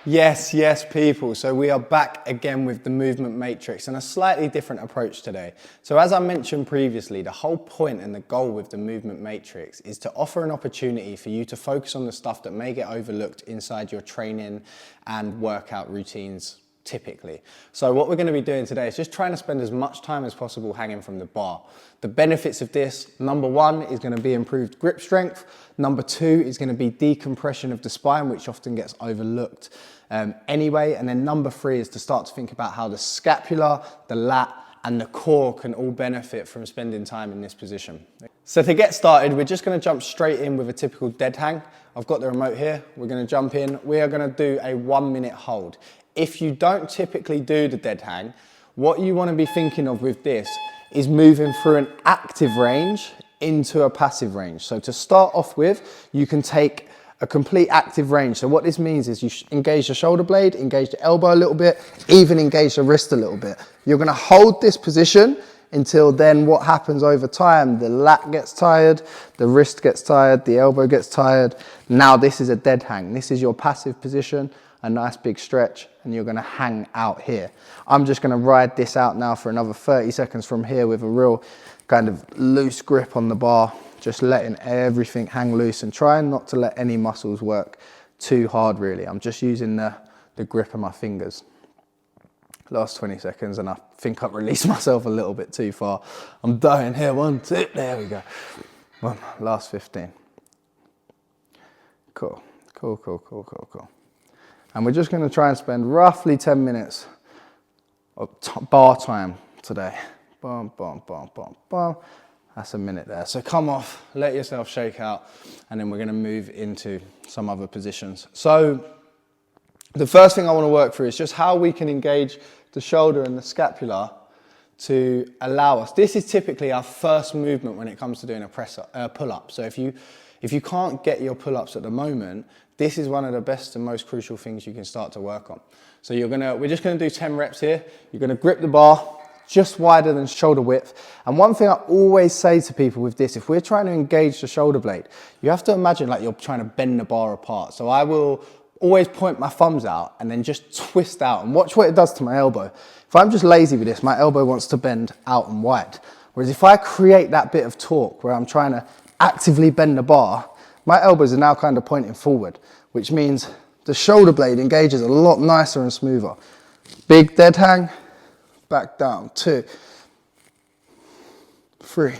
Yes, people. So we are back again with the movement matrix and a slightly different approach today. So as I mentioned previously, the whole point and the goal with the movement matrix is to offer an opportunity for you to focus on the stuff that may get overlooked inside your training and workout routines typically. So what we're going to be doing today is just trying to spend as much time as possible hanging from the bar. The benefits of this, number one, is going to be improved grip strength. Number two is going to be decompression of the spine, which often gets overlooked anyway. And then number three is to start to think about how the scapula, the lat, and the core can all benefit from spending time in this position. So to get started, we're just going to jump straight in with a typical dead hang. I've got the remote here. We're going to jump in. We are going to do a 1 minute hold. If you don't typically do the dead hang, what you want to be thinking of with this is moving through an active range into a passive range. So to start off with, you can take a complete active range. So what this means is you engage the shoulder blade, engage the elbow a little bit, even engage the wrist a little bit. You're going to hold this position until then what happens over time, the lat gets tired, the wrist gets tired, the elbow gets tired. Now this is a dead hang. This is your passive position, a nice big stretch, and you're going to hang out here. I'm just going to ride this out now for another 30 seconds from here with a real kind of loose grip on the bar, just letting everything hang loose and trying not to let any muscles work too hard really. I'm just using the grip of my fingers. Last 20 seconds and I think I've released myself a little bit too far. I'm dying here, 1, 2, there we go. Last 15. Cool. And we're just going to try and spend roughly 10 minutes of bar time today. Bum, bum, bum, bum, bum. That's a minute there. So come off, let yourself shake out, and then we're going to move into some other positions. So the first thing I want to work through is just how we can engage the shoulder and the scapula to allow us. This is typically our first movement when it comes to doing a pull-up. So if you can't get your pull-ups at the moment, this is one of the best and most crucial things you can start to work on. So we're just gonna do 10 reps here. You're gonna grip the bar just wider than shoulder width. And one thing I always say to people with this, if we're trying to engage the shoulder blade, you have to imagine like you're trying to bend the bar apart. So I will always point my thumbs out and then just twist out and watch what it does to my elbow. If I'm just lazy with this, my elbow wants to bend out and wide. Whereas if I create that bit of torque where I'm trying to actively bend the bar, my elbows are now kind of pointing forward, which means the shoulder blade engages a lot nicer and smoother. Big dead hang, back down, 2, 3.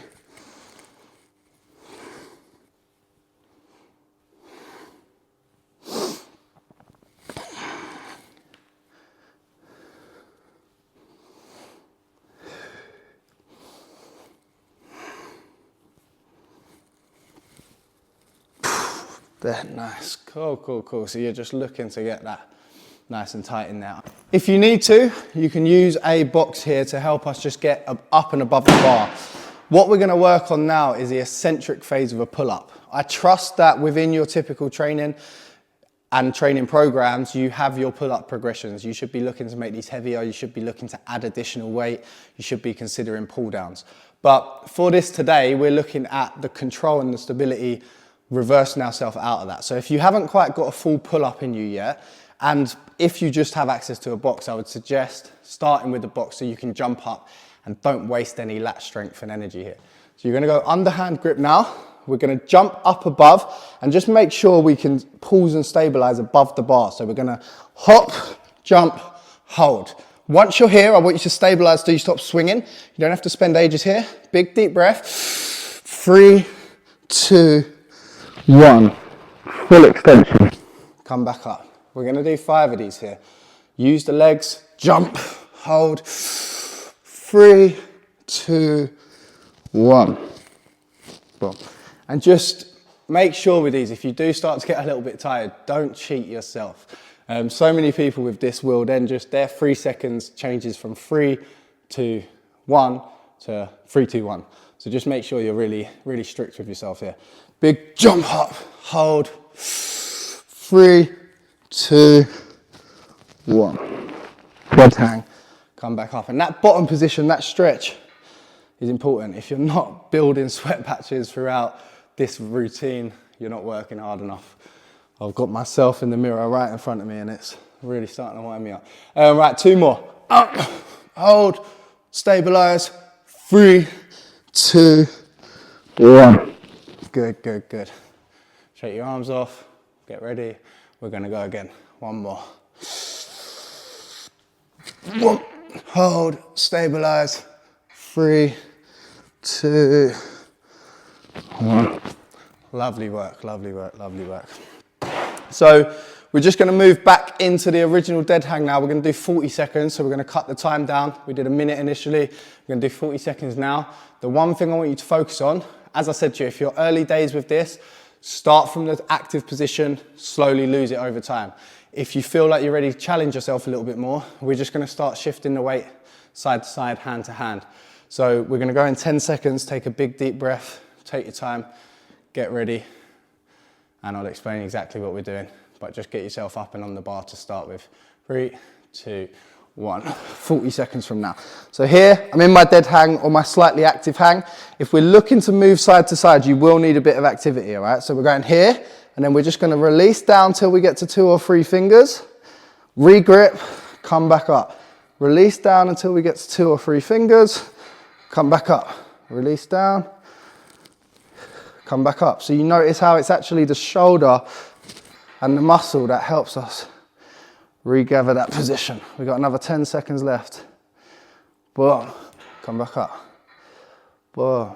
There, nice, cool. So you're just looking to get that nice and tight in there. If you need to, you can use a box here to help us just get up and above the bar. What we're gonna work on now is the eccentric phase of a pull-up. I trust that within your typical training and training programs, you have your pull-up progressions. You should be looking to make these heavier, you should be looking to add additional weight, you should be considering pull downs. But for this today, we're looking at the control and the stability, reversing ourselves out of that. So if you haven't quite got a full pull-up in you yet, and if you just have access to a box, I would suggest starting with the box so you can jump up and don't waste any lat strength and energy here. So you're gonna go underhand grip now. We're gonna jump up above and just make sure we can pause and stabilize above the bar. So we're gonna hop, jump, hold. Once you're here, I want you to stabilize till you stop swinging. You don't have to spend ages here. Big deep breath. 3, 2, 1, full extension. Come back up. We're gonna do 5 of these here. Use the legs, jump, hold. 3, 2, 1. Boom. And just make sure with these, if you do start to get a little bit tired, don't cheat yourself. So many people with this will then just, their 3 seconds changes from 3, 2, 1 to 3, 2, 1. So just make sure you're really, really strict with yourself here. Big jump up, hold, 3, 2, 1. Dead hang, come back up. And that bottom position, that stretch is important. If you're not building sweat patches throughout this routine, you're not working hard enough. I've got myself in the mirror right in front of me and it's Really starting to wind me up. Right, 2 more. Up, hold, stabilize. 3, 2, 1. Good, good, good. Shake your arms off, get ready. We're gonna go again. 1 more. 1, hold, stabilize. 3, 2, 1. Lovely work, lovely work, lovely work. So we're just gonna move back into the original dead hang now. We're gonna do 40 seconds, so we're gonna cut the time down. We did a minute initially, we're gonna do 40 seconds now. The one thing I want you to focus on, as I said to you, if you're early days with this, start from the active position, slowly lose it over time. If you feel like you're ready to challenge yourself a little bit more, we're just gonna start shifting the weight side to side, hand to hand. So we're gonna go in 10 seconds, take a big deep breath, take your time, get ready, and I'll explain exactly what we're doing, but just get yourself up and on the bar to start with. 3, 2, 1, 40 seconds from now. So here, I'm in my dead hang or my slightly active hang. If we're looking to move side to side, you will need a bit of activity, all right? So we're going here, and then we're just gonna release down till we get to 2 or 3 fingers, regrip, come back up. Release down until we get to 2 or 3 fingers, come back up. Release down, come back up. So you notice how it's actually the shoulder and the muscle that helps us regather that position. We've got another 10 seconds left. Boom, come back up. Boom,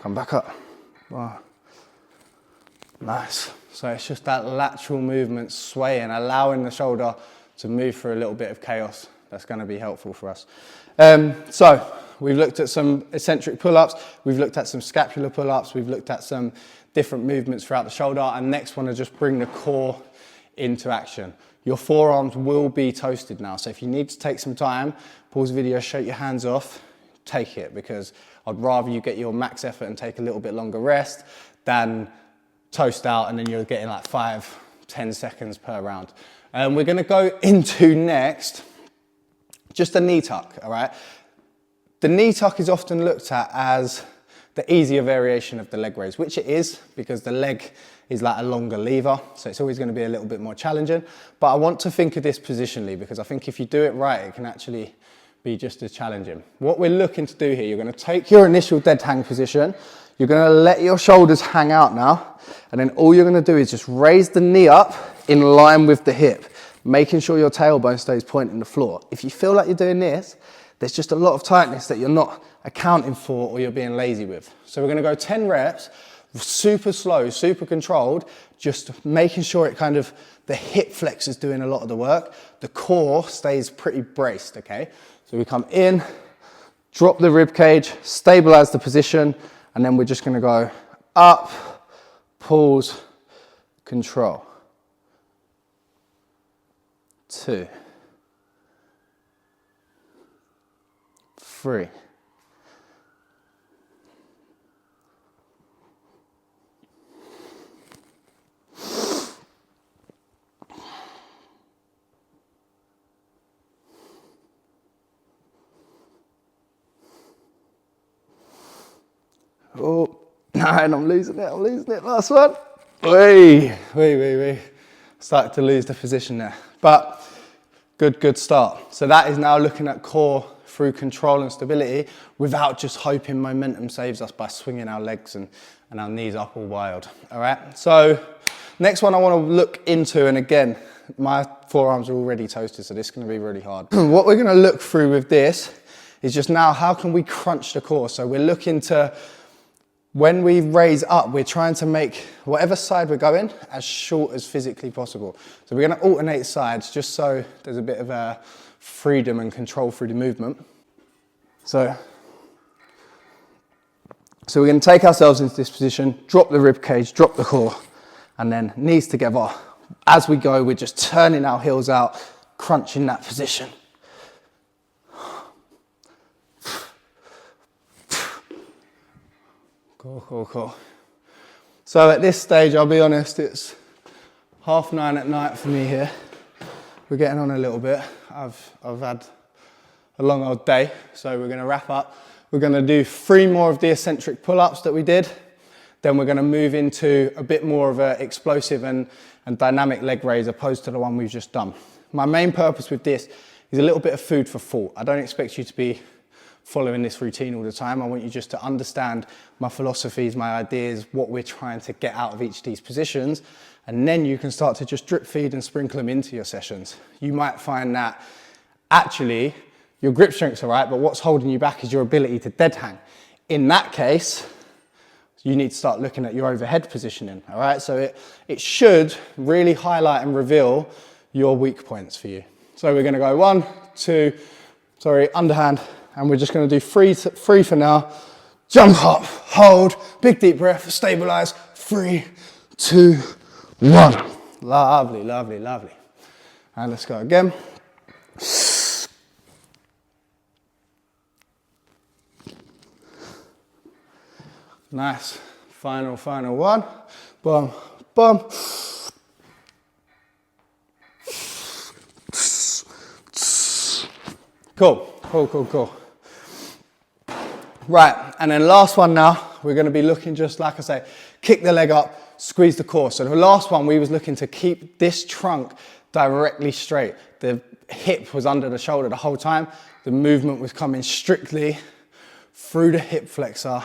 come back up. Boom. Nice. So it's just that lateral movement, swaying, allowing the shoulder to move through a little bit of chaos. That's going to be helpful for us. So we've looked at some eccentric pull-ups, we've looked at some scapular pull-ups, we've looked at some different movements throughout the shoulder, and next one is just bring the core into action. Your forearms will be toasted now, so if you need to take some time, pause the video, shake your hands off, take it, because I'd rather you get your max effort and take a little bit longer rest than toast out and then you're getting like 5, 10 seconds per round. We're gonna go into next, just a knee tuck, all right? The knee tuck is often looked at as the easier variation of the leg raise, which it is, because the leg is like a longer lever, so it's always going to be a little bit more challenging. But I want to think of this positionally, because I think if you do it right, it can actually be just as challenging. What we're looking to do here, you're going to take your initial dead hang position, you're going to let your shoulders hang out now, and then all you're going to do is just raise the knee up in line with the hip, making sure your tailbone stays pointing the floor. If you feel like you're doing this, there's just a lot of tightness that you're not accounting for or you're being lazy with. So we're gonna go 10 reps, super slow, super controlled, just making sure it kind of, the hip flex is doing a lot of the work. The core stays pretty braced, okay? So we come in, drop the rib cage, stabilize the position, and then we're just gonna go up, pause, control. 2, 3, 9, I'm losing it, last one. Wait. Started to lose the position there, but good start. So that is now looking at core through control and stability without just hoping momentum saves us by swinging our legs and our knees up all wild, all right? So next one I wanna look into, and again, my forearms are already toasted, so this is gonna be really hard. What we're gonna look through with this is just now, how can we crunch the core? So we're looking to, when we raise up, we're trying to make whatever side we're going as short as physically possible. So we're gonna alternate sides just so there's a bit of freedom and control through the movement. So we're gonna take ourselves into this position, drop the rib cage, drop the core, and then knees together. As we go, we're just turning our heels out, crunching that position. Cool. So at this stage, I'll be honest, it's 9:30 at night for me here. We're getting on a little bit. I've had a long old day, so we're gonna wrap up. We're gonna do 3 more of the eccentric pull-ups that we did. then we're going to move into a bit more of an explosive and dynamic leg raise opposed to the one we've just done. My main purpose with this is a little bit of food for thought. I don't expect you to be following this routine all the time. I want you just to understand my philosophies, my ideas, what we're trying to get out of each of these positions, and then you can start to just drip feed and sprinkle them into your sessions. You might find that actually your grip strength's all right, but what's holding you back is your ability to dead hang. In that case, you need to start looking at your overhead positioning, all right? So it should really highlight and reveal your weak points for you. So we're gonna go 1, 2, underhand, and we're just gonna do three for now. Jump up, hold, big deep breath, stabilize, 3, 2, 1. Lovely, lovely, lovely. And let's go again. Nice. Final one. Boom, boom. Cool. Right, and then last one now, we're going to be looking just like I say, kick the leg up, squeeze the core. So the last one, we was looking to keep this trunk directly straight. The hip was under the shoulder the whole time. The movement was coming strictly through the hip flexor,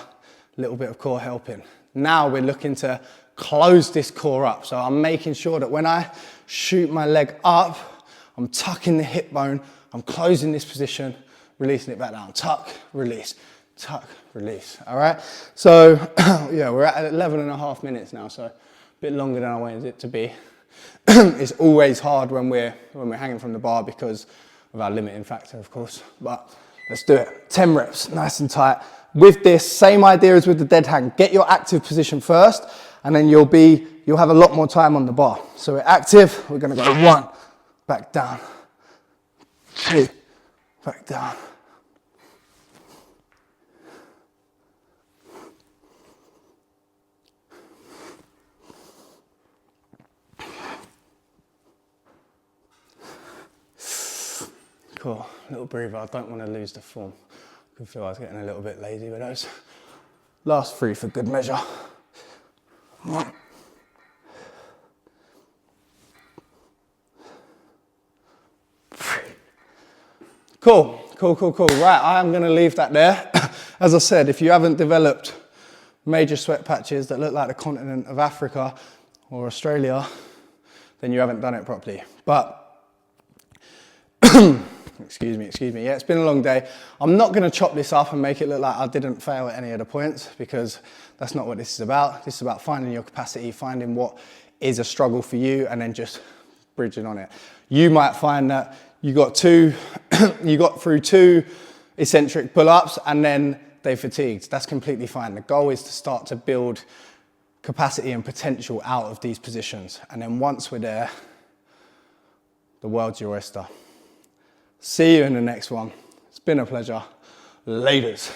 a little bit of core helping. Now we're looking to close this core up. So I'm making sure that when I shoot my leg up, I'm tucking the hip bone, I'm closing this position, releasing it back down. Tuck, release, all right? So yeah, we're at 11.5 minutes now, so a bit longer than I wanted it to be. It's always hard when we're hanging from the bar because of our limiting factor, of course, but let's do it. 10 reps, nice and tight. With this, same idea as with the dead hang. Get your active position first, and then you'll have a lot more time on the bar. So we're active, we're gonna go 1, back down, 2, back down. Cool, little breather. I don't want to lose the form. I can feel I was getting a little bit lazy with those. Last 3 for good measure. 1. Cool. Right, I'm going to leave that there. As I said, if you haven't developed major sweat patches that look like the continent of Africa or Australia, then you haven't done it properly. But excuse me. Yeah, it's been a long day. I'm not going to chop this up and make it look like I didn't fail at any of the points, because that's not what this is about. This is about finding your capacity, finding what is a struggle for you, and then just bridging on it. You might find that you got through 2 eccentric pull-ups and then they fatigued. That's completely fine. The goal is to start to build capacity and potential out of these positions. And then once we're there, the world's your oyster. See you in the next one. It's been a pleasure. Laters.